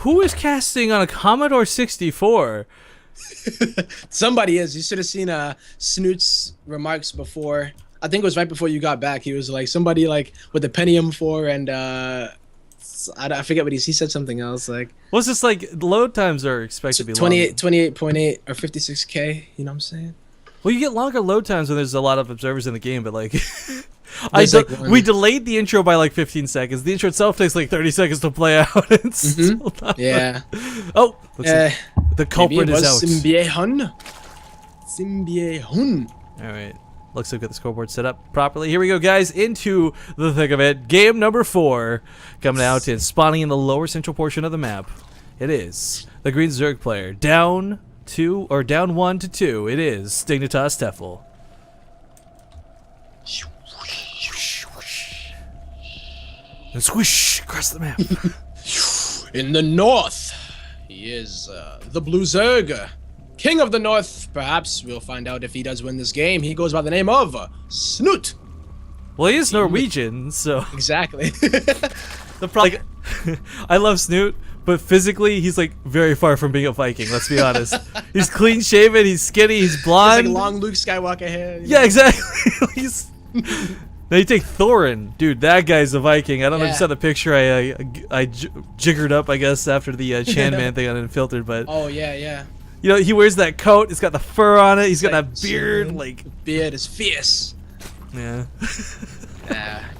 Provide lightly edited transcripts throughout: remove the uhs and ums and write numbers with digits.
Who is casting on a Commodore 64? Somebody is. You should have seen Snoot's remarks before. I think it was right before you got back. He was like somebody like with the Pentium 4 and I forget what he said something else like. What's this like? Load times are expected to be 28.8 or 56K. You know what I'm saying? Well, you get longer load times when there's a lot of observers in the game, but like, we delayed the intro by like 15 seconds. The intro itself takes like 30 seconds to play out. It's still not yeah. Oh, looks like the culprit is out. Simbiehun. All right. Looks like we've got the scoreboard set up properly. Here we go, guys, into the thick of it. Game number 4 coming out and spawning in the lower central portion of the map. It is the green Zerg player. Down 1 to 2. It is Dignitas Tefel. And swoosh across the map. In the north, he is the Blue Zerg. King of the North, perhaps. We'll find out if he does win this game. He goes by the name of Snute. Well, he is Norwegian, so... Exactly. Like, I love Snute, but physically, he's like very far from being a Viking, let's be honest. He's clean-shaven, he's skinny, he's blonde. He's like long Luke Skywalker hair. Yeah, exactly. He's... Now you take Thorin. Dude, that guy's a Viking. I don't know if you saw the picture I jiggered up, I guess, after the Chan Man thing on Unfiltered, but... Oh, yeah. You know, he wears that coat. It's got the fur on it. He's got that beard. Like beard is fierce. Yeah.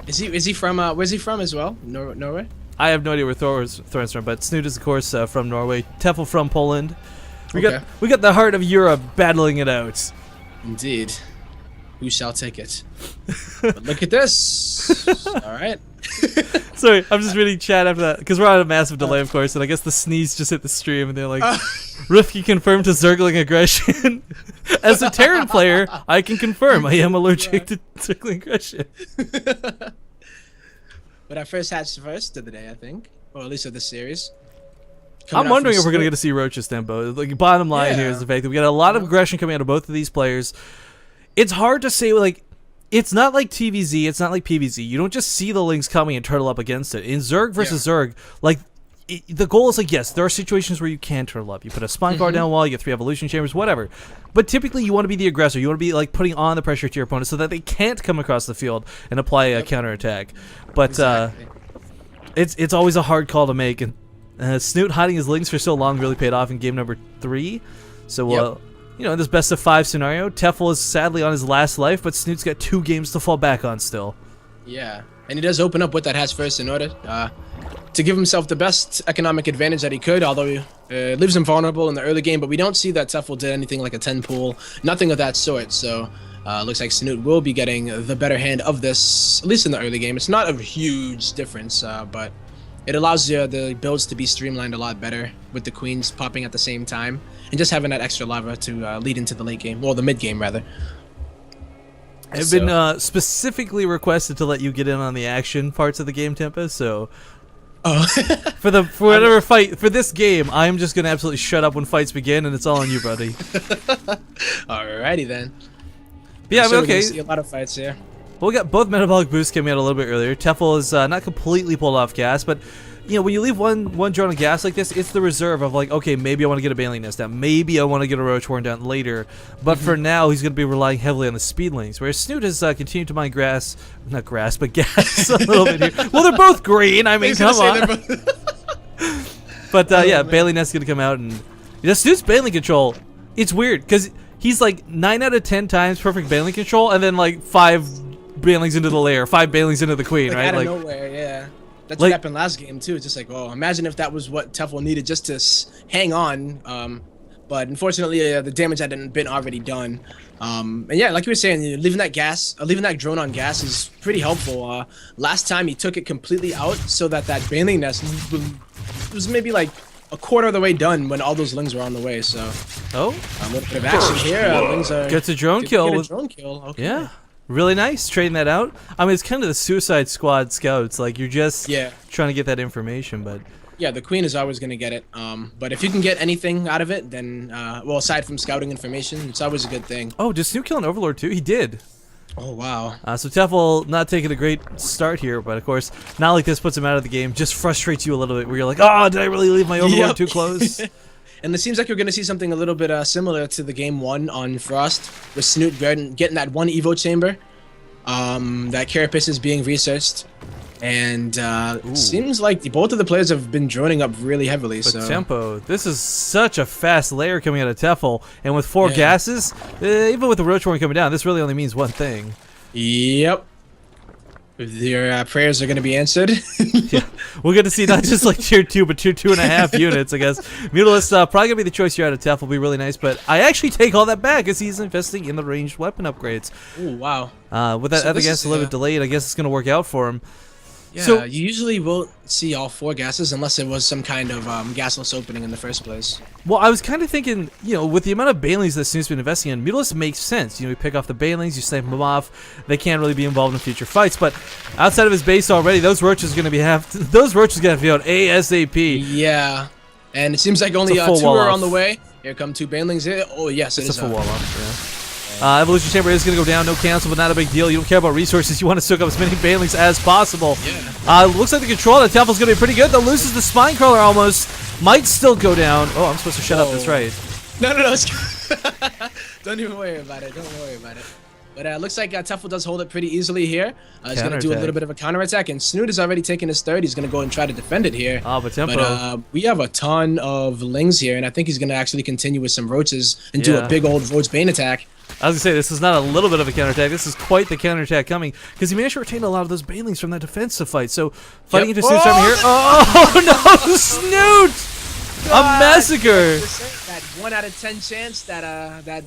Is he from? Where's he from as well? Norway. I have no idea where Thorin's from, but Snute is of course from Norway. Tefel from Poland. We got the heart of Europe battling it out. Indeed. Who shall take it? But look at this. All right. Sorry, I'm just reading chat after that because we're on a massive delay, of course, and I guess the sneeze just hit the stream, and they're like, "Rifki confirmed to Zergling aggression." As a Terran player, I can confirm I am allergic to Zergling aggression. But our first hatch first of the day, I think, or at least of this series. I'm wondering if we're gonna get to see Roach's tempo. Like, bottom line here is the fact that we got a lot of aggression coming out of both of these players. It's hard to say, like. It's not like TVZ, it's not like PVZ. You don't just see the links coming and turtle up against it. In Zerg versus Zerg, like, the goal is like, yes, there are situations where you can turtle up. You put a spawn guard down wall, you get 3 evolution chambers, whatever. But typically you want to be the aggressor. You want to be like putting on the pressure to your opponent so that they can't come across the field and apply a counterattack. But it's always a hard call to make. And Snute hiding his links for so long really paid off in game number 3. So, you know, in this best of 5 scenario, Tefel is sadly on his last life, but Snoot's got 2 games to fall back on still. Yeah, and he does open up with that hatch first in order to give himself the best economic advantage that he could, although he leaves him vulnerable in the early game, but we don't see that Tefel did anything like a 10 pool, nothing of that sort, so looks like Snute will be getting the better hand of this, at least in the early game. It's not a huge difference, but it allows the builds to be streamlined a lot better with the queens popping at the same time. And just having that extra lava to lead into the late game, well, the mid game rather. I've been specifically requested to let you get in on the action parts of the game, Tempest. So, for whatever fight for this game, I'm just gonna absolutely shut up when fights begin, and it's all on you, buddy. Alrighty then. But yeah, okay. See a lot of fights here. Well, we got both metabolic boosts coming out a little bit earlier. Tefel is not completely pulled off gas, but. You know, when you leave one drone on gas like this, it's the reserve of like, okay, maybe I want to get a Baneling Nest down. Maybe I want to get a Roach Horn down later. But for now, he's going to be relying heavily on the speedlings. Whereas Snute has continued to mine gas, not grass, but gas a little bit here. Well, they're both green. I mean, come on. But yeah, Baneling Nest is going to come out. And you know, Snoot's Baneling control, it's weird because he's like 9 out of 10 times perfect Baneling control and then like 5 Banelings into the lair, 5 Banelings into the queen, right? Out of nowhere, yeah. That's what happened last game too. It's just like, oh, imagine if that was what Tefel needed just to hang on. But unfortunately, the damage hadn't been already done. And yeah, like you were saying, leaving that drone on gas is pretty helpful. Last time he took it completely out so that Baneling Nest was maybe like a quarter of the way done when all those lings were on the way. So a little bit of action here. Lings are gets a drone kill. Okay. Yeah. Really nice, trading that out. I mean, it's kind of the Suicide Squad scouts. Like, you're just trying to get that information, but... Yeah, the queen is always going to get it. But if you can get anything out of it, then... well, aside from scouting information, it's always a good thing. Oh, did Snute kill an Overlord, too? He did. Oh, wow. So Tefel not taking a great start here, but of course, not like this puts him out of the game. Just frustrates you a little bit where you're like, oh, did I really leave my Overlord too close? And it seems like you're going to see something a little bit similar to the game 1 on Frost, with Snute getting that 1 Evo chamber. That Carapace is being researched. And seems like both of the players have been droning up really heavily. But so tempo, this is such a fast layer coming out of Tefel, and with 4 gases, even with the Roach Warren coming down, this really only means one thing. Yep. Your prayers are going to be answered. Yeah, we're going to see not just like tier 2, but tier 2.5 units, I guess. Mutalisk probably going to be the choice here out of Tefel, will be really nice, but I actually take all that back as he's investing in the ranged weapon upgrades. Ooh, wow. With that other gas a little bit delayed, I guess it's going to work out for him. Yeah, so, you usually won't see all 4 gases unless it was some kind of gasless opening in the first place. Well, I was kind of thinking, you know, with the amount of Banelings that Snoot's been investing in, Mutalisk makes sense. You know, you pick off the Banelings, you snipe them off. They can't really be involved in future fights, but outside of his base already, those roaches are going to be have to be out ASAP. Yeah, and it seems like only 2 are on the way. Here come 2 Banelings. Oh yes, it's a full wall off. Yeah. Evolution Chamber is going to go down, no cancel, but not a big deal. You don't care about resources. You want to soak up as many Banelings as possible. Yeah. Looks like the control of Tefel's going to be pretty good, though. Loses the Spine Crawler almost. Might still go down. Oh, I'm supposed to shut up. That's right. No. Don't even worry about it. Don't worry about it. But it looks like Tefel does hold it pretty easily here. He's going to do a little bit of a counterattack, and Snute is already taking his third. He's going to go and try to defend it here. But tempo. But we have a ton of Lings here, and I think he's going to actually continue with some Roaches and do a big old Roach Bane attack. I was going to say, this is not a little bit of a counterattack. This is quite the counterattack coming, because he managed to retain a lot of those Banelings from that defensive fight. So, fighting into Snoot's army here. Oh, no! Snute! A massacre! That 1 out of 10 chance that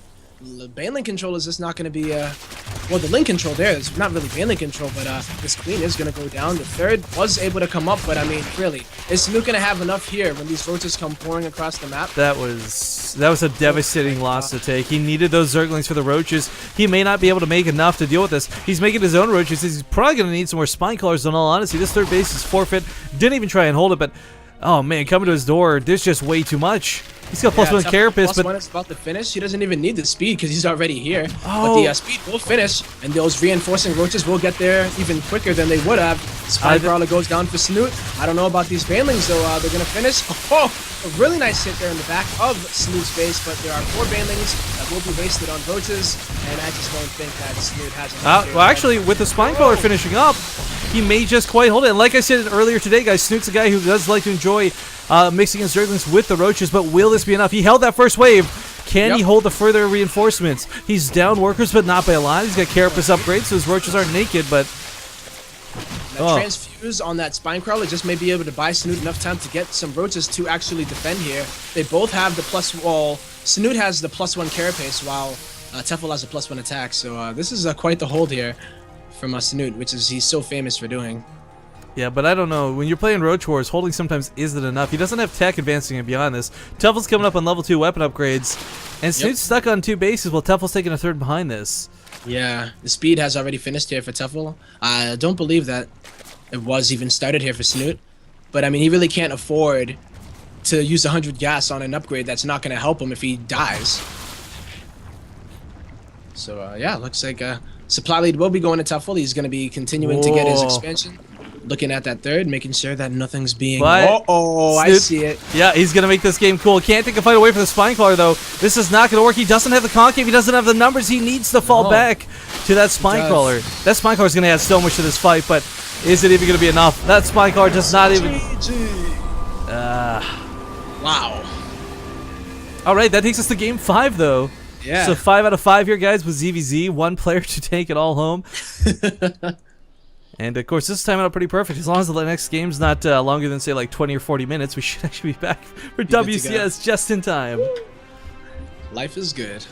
Baneling control is just not going to be, well, the link control there is not really Baneling control, but this Queen is going to go down. The third was able to come up, but I mean, really, is Snute going to have enough here when these roaches come pouring across the map? That was a devastating loss to take. He needed those Zerglings for the roaches. He may not be able to make enough to deal with this. He's making his own roaches. He's probably going to need some more Spine Crawlers, in all honesty. This third base is forfeit. Didn't even try and hold it, but oh man, coming to his door, there's just way too much. He's got +1 Carapace, but +1 is about to finish. He doesn't even need the speed because he's already here. But the speed will finish, and those reinforcing roaches will get there even quicker than they would have. Spine Crawler goes down for Snute. I don't know about these Banelings, though. They're going to finish. Oh, a really nice hit there in the back of Snoot's base, but there are 4 Banelings that will be wasted on roaches, and I just don't think that Snute has enough. Well, actually, with the Spine Crawler finishing up, he may just quite hold it. And like I said earlier today, guys, Snoot's a guy who does like to enjoy mixing his Zerglings with the roaches, but will this be enough? He held that first wave. Can he hold the further reinforcements? He's down workers, but not by a lot. He's got Carapace upgrades, so his roaches aren't naked, but that transfuse on that Spine Crawler just may be able to buy Snute enough time to get some roaches to actually defend here. They both have the Snute has the +1 Carapace, while Tefel has a +1 attack, so this is quite the hold here from Snute, which is he's so famous for doing. Yeah, but I don't know. When you're playing Roach Wars, holding sometimes isn't enough. He doesn't have tech advancing him beyond this. Tefel's coming up on level 2 weapon upgrades, and Snoot's stuck on 2 bases while Tefel's taking a third behind this. Yeah, the speed has already finished here for Tefel. I don't believe that it was even started here for Snute, but I mean, he really can't afford to use 100 gas on an upgrade that's not going to help him if he dies. So yeah, looks like supply lead will be going to Tefel. He's going to be continuing to get his expansion. Looking at that third, making sure that nothing's being... Oh, I see it. Yeah, he's going to make this game cool. Can't take a fight away from the Spine Crawler, though. This is not going to work. He doesn't have the concave. He doesn't have the numbers. He needs to fall back to that Spine Crawler. That Spine Crawler is going to add so much to this fight, but is it even going to be enough? That Spine Crawler does not even... Wow. All right, that takes us to game 5, though. Yeah. So 5 out of 5 here, guys, with ZVZ. 1 player to take it all home. And, of course, this is timing out pretty perfect. As long as the next game's not longer than, say, like 20 or 40 minutes, we should actually be back for WCS just in time. Life is good.